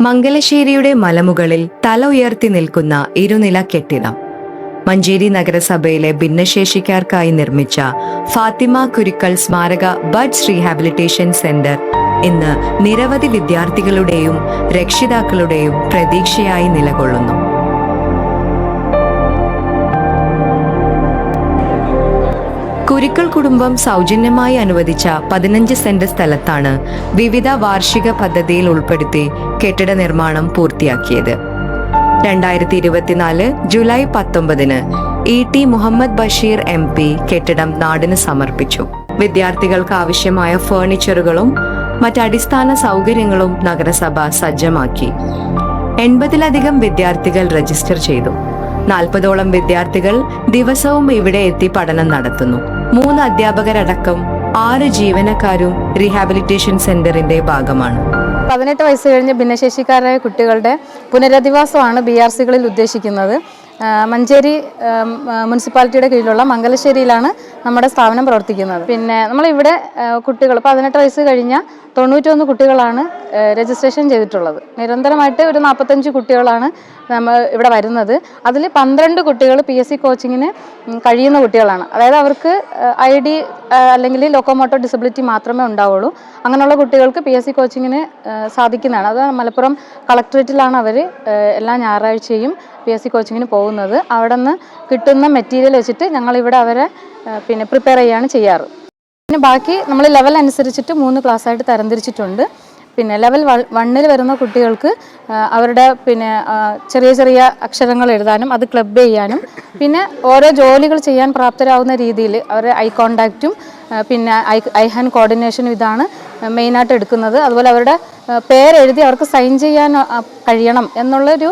മംഗലശ്ശേരിയുടെ മലമുകളിൽ തല ഉയർത്തി നിൽക്കുന്ന ഇരുനില കെട്ടിടം. മഞ്ചേരി നഗരസഭയിലെ ഭിന്നശേഷിക്കാർക്കായി നിർമ്മിച്ച ഫാത്തിമ കുരിക്കൽ സ്മാരക ബഡ്സ് റീഹാബിലിറ്റേഷൻ സെന്റർ ഇന്ന് നിരവധി വിദ്യാർത്ഥികളുടെയും രക്ഷിതാക്കളുടെയും പ്രതീക്ഷയായി നിലകൊള്ളുന്നു. കുരിക്കൽ കുടുംബം സൗജന്യമായി അനുവദിച്ച 15 സെന്റ് സ്ഥലത്താണ് വിവിധ വാർഷിക പദ്ധതിയിൽ ഉൾപ്പെടുത്തി കെട്ടിട നിർമ്മാണം പൂർത്തിയാക്കിയത്. 2024 July 19 ET Muhammed Basheer MP കെട്ടിടം നാടിന് സമർപ്പിച്ചു. വിദ്യാർത്ഥികൾക്ക് ആവശ്യമായ ഫർണിച്ചറുകളും മറ്റടിസ്ഥാന സൗകര്യങ്ങളും നഗരസഭ സജ്ജമാക്കി. 80-ലധികം വിദ്യാർത്ഥികൾ രജിസ്റ്റർ ചെയ്തു. 40ഓളം വിദ്യാർത്ഥികൾ ദിവസവും ഇവിടെ എത്തി പഠനം നടത്തുന്നു. 3 അധ്യാപകരടക്കം 6 ജീവനക്കാരും റീഹാബിലിറ്റേഷൻ സെന്ററിന്റെ ഭാഗമാണ്. 18 വയസ്സ് കഴിഞ്ഞ് ഭിന്നശേഷിക്കാരായ കുട്ടികളുടെ പുനരധിവാസമാണ് BRCകളിൽ ഉദ്ദേശിക്കുന്നത്. മഞ്ചേരി മുനിസിപ്പാലിറ്റിയുടെ കീഴിലുള്ള മംഗലശ്ശേരിയിലാണ് നമ്മുടെ സ്ഥാപനം പ്രവർത്തിക്കുന്നത്. പിന്നെ നമ്മളിവിടെ കുട്ടികൾ 18 വയസ്സ് കഴിഞ്ഞ 91 കുട്ടികളാണ് രജിസ്ട്രേഷൻ ചെയ്തിട്ടുള്ളത്. നിരന്തരമായിട്ട് ഒരു 45 കുട്ടികളാണ് നമ്മൾ ഇവിടെ വരുന്നത്. അതിൽ 12 കുട്ടികൾ PSC കോച്ചിങ്ങിന് കഴിയുന്ന കുട്ടികളാണ്. അതായത് അവർക്ക് ID അല്ലെങ്കിൽ ലോക്കോമോട്ടോർ ഡിസബിലിറ്റി മാത്രമേ ഉണ്ടാവുള്ളൂ. അങ്ങനെയുള്ള കുട്ടികൾക്ക് PSC കോച്ചിങ്ങിന് സാധിക്കുന്നതാണ്. അത് മലപ്പുറം കളക്ടറേറ്റിലാണ് അവർ എല്ലാ ഞായറാഴ്ചയും PSC കോച്ചിങ്ങിന് പോകുന്നത്. അവിടെ നിന്ന് കിട്ടുന്ന മെറ്റീരിയൽ വെച്ചിട്ട് ഞങ്ങളിവിടെ അവരെ പ്രിപ്പയർ ചെയ്യുകയാണ് ചെയ്യാറ്. പിന്നെ ബാക്കി നമ്മൾ ലെവൽ അനുസരിച്ചിട്ട് 3 ക്ലാസ്സായിട്ട് തരംതിരിച്ചിട്ടുണ്ട്. പിന്നെ ലെവൽ 1 വരുന്ന കുട്ടികൾക്ക് അവരുടെ ചെറിയ ചെറിയ അക്ഷരങ്ങൾ എഴുതാനും അത് ക്ലബ് ചെയ്യാനും പിന്നെ ഓരോ ജോലികൾ ചെയ്യാൻ പ്രാപ്തരാകുന്ന രീതിയിൽ അവരുടെ ഐ കോണ്ടാക്റ്റും പിന്നെ ഐ ഹാൻഡ് കോർഡിനേഷനും ഇതാണ് മെയിനായിട്ട് എടുക്കുന്നത്. അതുപോലെ അവരുടെ പേരെഴുതി അവർക്ക് സൈൻ ചെയ്യാൻ കഴിയണം എന്നുള്ളൊരു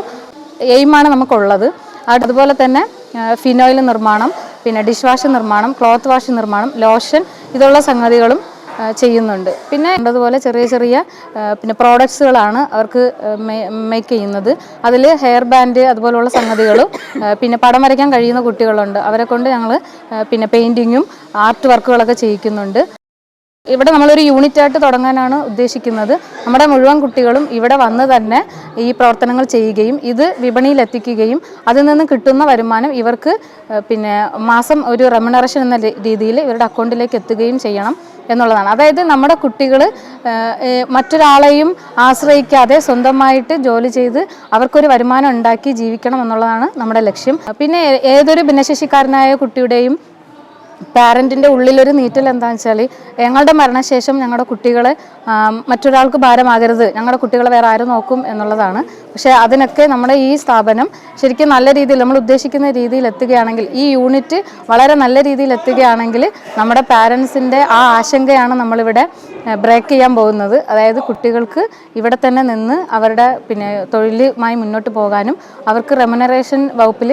എയിമാണ് നമുക്കുള്ളത്. അതുപോലെ തന്നെ ഫിനോയിൽ നിർമ്മാണം, പിന്നെ ഡിഷ് വാഷ് നിർമ്മാണം, ക്ലോത്ത് വാഷ് നിർമ്മാണം, ലോഷൻ ഇതുള്ള സംഗതികളും ചെയ്യുന്നുണ്ട്. പിന്നെ അതുപോലെ ചെറിയ ചെറിയ പ്രോഡക്ട്സുകളാണ് അവർക്ക് മേക്ക് ചെയ്യുന്നത്. അതിൽ ഹെയർ ബാൻഡ് അതുപോലുള്ള സംഗതികളും പിന്നെ പടം വരയ്ക്കാൻ കഴിയുന്ന കുട്ടികളുണ്ട്. അവരെ കൊണ്ട് ഞങ്ങൾ പെയിൻറ്റിങ്ങും ആർട്ട് വർക്കുകളൊക്കെ ചെയ്യിക്കുന്നുണ്ട്. ഇവിടെ നമ്മളൊരു യൂണിറ്റായിട്ട് തുടങ്ങാനാണ് ഉദ്ദേശിക്കുന്നത്. നമ്മുടെ മുഴുവൻ കുട്ടികളും ഇവിടെ വന്ന് തന്നെ ഈ പ്രവർത്തനങ്ങൾ ചെയ്യുകയും ഇത് വിപണിയിൽ എത്തിക്കുകയും അതിൽ നിന്ന് കിട്ടുന്ന വരുമാനം ഇവർക്ക് മാസം ഒരു റെമ്യൂണറേഷൻ എന്ന രീതിയിൽ ഇവരുടെ അക്കൗണ്ടിലേക്ക് എത്തുകയും ചെയ്യണം എന്നുള്ളതാണ്. അതായത് നമ്മുടെ കുട്ടികൾ മറ്റൊരാളെയും ആശ്രയിക്കാതെ സ്വന്തമായിട്ട് ജോലി ചെയ്ത് അവർക്കൊരു വരുമാനം ഉണ്ടാക്കി ജീവിക്കണം എന്നുള്ളതാണ് നമ്മുടെ ലക്ഷ്യം. പിന്നെ ഏതൊരു ഭിന്നശേഷിക്കാരനായ കുട്ടിയുടെയും പാരൻറ്റിൻ്റെ ഉള്ളിലൊരു നീറ്റൽ എന്താണെന്ന് വെച്ചാൽ ഞങ്ങളുടെ മരണശേഷം ഞങ്ങളുടെ കുട്ടികളെ മറ്റൊരാൾക്ക് ഭാരമാകരുത്, ഞങ്ങളുടെ കുട്ടികളെ വേറെ ആരും നോക്കും എന്നുള്ളതാണ്. പക്ഷേ അതിനൊക്കെ നമ്മുടെ ഈ സ്ഥാപനം ശരിക്കും നല്ല രീതിയിൽ നമ്മൾ ഉദ്ദേശിക്കുന്ന രീതിയിൽ എത്തുകയാണെങ്കിൽ, ഈ യൂണിറ്റ് വളരെ നല്ല രീതിയിൽ എത്തുകയാണെങ്കിൽ നമ്മുടെ പാരൻസിൻ്റെ ആ ആശങ്കയാണ് നമ്മളിവിടെ ബ്രേക്ക് ചെയ്യാൻ പോകുന്നത്. അതായത് കുട്ടികൾക്ക് ഇവിടെ തന്നെ നിന്ന് അവരുടെ തൊഴിലുമായി മുന്നോട്ട് പോകാനും അവർക്ക് റെമ്യൂണറേഷൻ വകുപ്പിൽ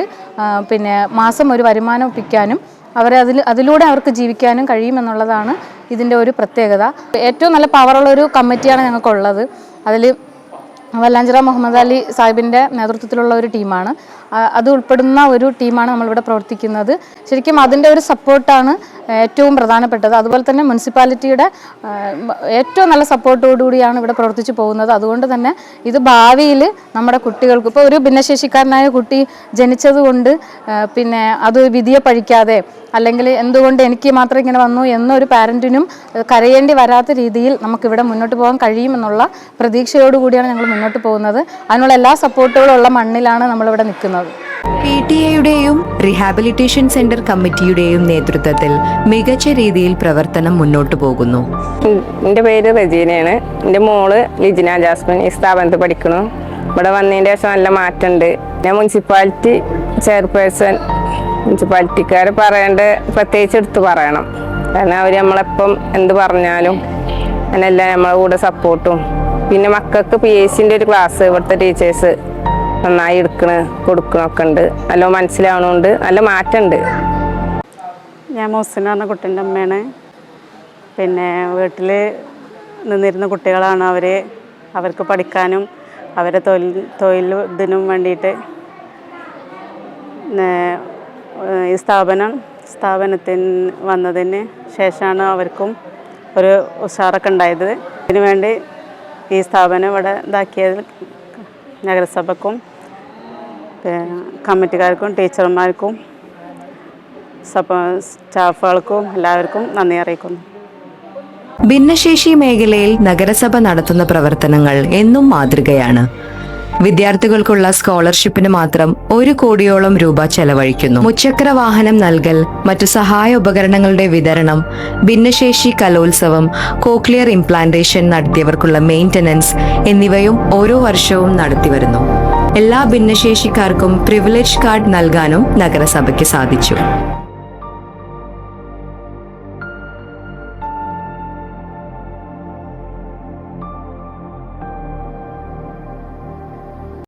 മാസം ഒരു വരുമാനം ഒപ്പിക്കാനും അവരെ അതിലൂടെ അവർക്ക് ജീവിക്കാനും കഴിയുമെന്നുള്ളതാണ് ഇതിൻ്റെ ഒരു പ്രത്യേകത. ഏറ്റവും നല്ല പവറുള്ളൊരു കമ്മിറ്റിയാണ് ഞങ്ങൾക്കുള്ളത്. അതിൽ വല്ലാഞ്ചിറ മുഹമ്മദ് അലി സാഹിബിൻ്റെ നേതൃത്വത്തിലുള്ള ഒരു ടീമാണ്. അത് ഉൾപ്പെടുന്ന ഒരു ടീമാണ് നമ്മളിവിടെ പ്രവർത്തിക്കുന്നത്. ശരിക്കും അതിൻ്റെ ഒരു സപ്പോർട്ടാണ് ഏറ്റവും പ്രധാനപ്പെട്ടത്. അതുപോലെ തന്നെ മുനിസിപ്പാലിറ്റിയുടെ ഏറ്റവും നല്ല സപ്പോർട്ടോടുകൂടിയാണ് ഇവിടെ പ്രവർത്തിച്ചു പോകുന്നത്. അതുകൊണ്ട് തന്നെ ഇത് ഭാവിയിൽ നമ്മുടെ കുട്ടികൾക്ക് ഇപ്പോൾ ഒരു ഭിന്നശേഷിക്കാരനായ കുട്ടി ജനിച്ചതുകൊണ്ട് അത് വിധിയെ പഴിക്കാതെ അല്ലെങ്കിൽ എന്തുകൊണ്ട് എനിക്ക് മാത്രം ഇങ്ങനെ വന്നു എന്നൊരു പാരൻറ്റിനും കരയേണ്ടി വരാത്ത രീതിയിൽ നമുക്കിവിടെ മുന്നോട്ട് പോകാൻ കഴിയുമെന്നുള്ള പ്രതീക്ഷയോടുകൂടിയാണ് ഞങ്ങൾ മുന്നോട്ട് പോകുന്നത്. അതിനുള്ള എല്ലാ സപ്പോർട്ടുകളും ഉള്ള മണ്ണിലാണ് നമ്മളിവിടെ നിൽക്കുന്നത്. PTA-യുടെയും റീഹാബിലിറ്റേഷൻ സെന്റർ കമ്മിറ്റിയുടെയും നേതൃത്വത്തിൽ മികച്ച രീതിയിൽ പ്രവർത്തനം മുന്നോട്ട് പോകുന്നു. എൻ്റെ പേര് റജീനയാണ്. എൻ്റെ മോള് ലിജിന ജാസ്മിൻ ഈ സ്ഥാപനത്തിൽ പഠിക്കുന്നു. ഇവിടെ വന്നതിൻ്റെ ശേഷം നല്ല മാറ്റമുണ്ട്. ഞാൻ മുനിസിപ്പാലിറ്റി ചെയർപേഴ്സൺ, മുനിസിപ്പാലിറ്റിക്കാർ പ്രത്യേകിച്ച് എടുത്ത് പറയണം. കാരണം അവർ നമ്മളെപ്പം എന്ത് പറഞ്ഞാലും അതിനെല്ലാം നമ്മളെ കൂടെ സപ്പോർട്ടും. പിന്നെ മക്കൾക്ക് PSCൻ്റെ ഒരു ക്ലാസ് ഇവിടുത്തെ ടീച്ചേഴ്സ് നന്നായി കൊടുക്കണമൊക്കെ ഉണ്ട്. നല്ല മനസ്സിലാവണമുണ്ട്, നല്ല മാറ്റമുണ്ട്. ഞാൻ മോസിന പറഞ്ഞ കുട്ടീൻ്റെ അമ്മയാണ്. വീട്ടിൽ നിന്നിരുന്ന കുട്ടികളാണ് അവർക്ക് പഠിക്കാനും അവരെ തൊഴിലിനും വേണ്ടിയിട്ട് ഈ സ്ഥാപനത്തിന് വന്നതിന് ശേഷമാണ് അവർക്കും ഒരു ഉഷാറൊക്കെ ഉണ്ടായത്. ഇതിനുവേണ്ടി ഈ സ്ഥാപനം ഇവിടെ ഇതാക്കിയത് നഗരസഭക്കും കമ്മിറ്റിക്കാർക്കും ടീച്ചർമാർക്കും സ്റ്റാഫുകൾക്കും എല്ലാവർക്കും നന്ദി അറിയിക്കുന്നു. ഭിന്നശേഷി മേഖലയിൽ നഗരസഭ നടത്തുന്ന പ്രവർത്തനങ്ങൾ എന്നും മാതൃകയാണ്. വിദ്യാർത്ഥികൾക്കുള്ള സ്കോളർഷിപ്പിന് മാത്രം 1 കോടിയോളം രൂപ ചെലവഴിക്കുന്നു. മുച്ചക്ര വാഹനം നൽകൽ, മറ്റു സഹായ ഉപകരണങ്ങളുടെ വിതരണം, ഭിന്നശേഷി കലോത്സവം, കോക്ലിയർ ഇംപ്ലാന്റേഷൻ നടത്തിയവർക്കുള്ള മെയിന്റനൻസ് എന്നിവയും ഓരോ വർഷവും നടത്തിവരുന്നു. എല്ലാ ഭിന്നശേഷിക്കാർക്കും പ്രിവിലേജ് കാർഡ് നൽകാനും നഗരസഭയ്ക്ക് സാധിച്ചു.